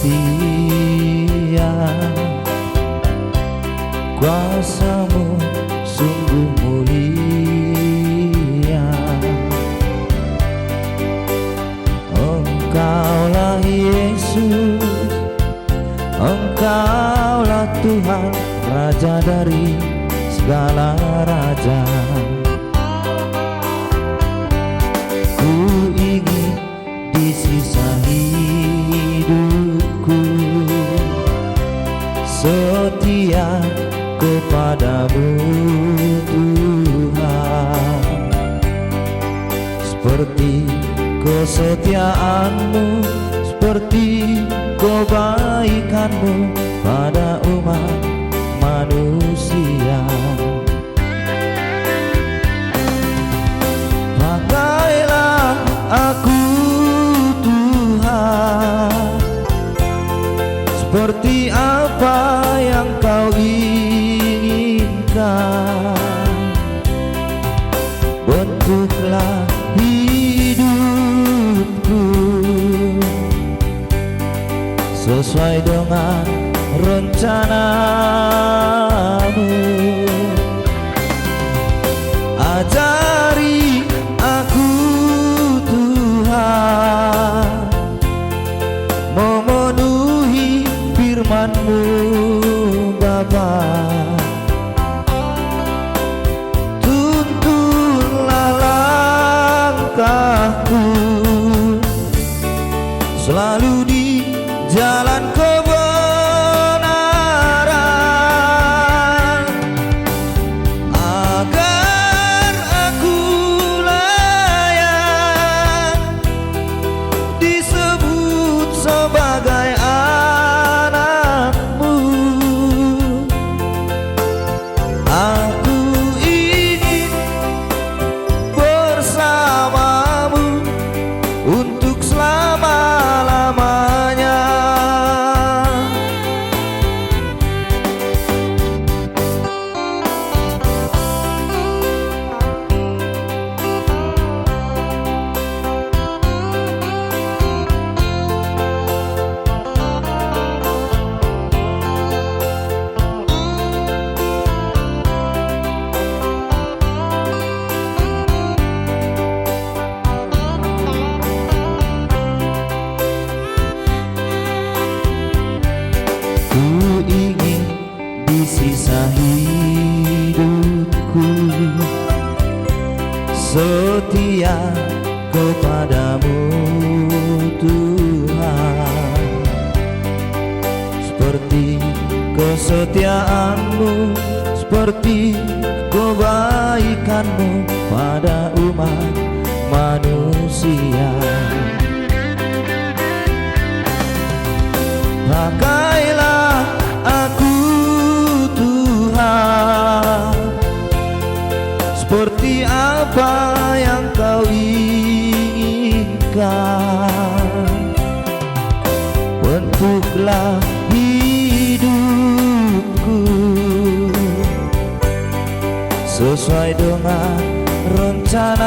setia, kuasa-Mu sungguh mulia. Engkaulah Yesus, Engkaulah Tuhan, Raja dari segala raja. Ku ingin di sisa hidupku setia kepadamu Tuhan, seperti kesetiaan-Mu, seperti kebaikan-Mu pada umat manusia. Pakailah aku Tuhan, seperti apa yang Kau inginkan. Bentuklah hidupku sesuai dengan rencana-Mu. Ajari aku Tuhan, memenuhi firman-Mu Bapa. Tuntunlah langkahku selalu di jalan kebenaran, agar aku layak disebut sebagai anak-Mu. Aku ingin bersama-Mu untuk selama-lamanya. Ku ingin di sisa hidupku setia kepadamu Tuhan, seperti kesetiaan-Mu, seperti kebaikan-Mu pada umat manusia. Pakailah aku Tuhan, seperti apa yang Kau inginkan. Bentuklah hidupku sesuai dengan rencana-Mu.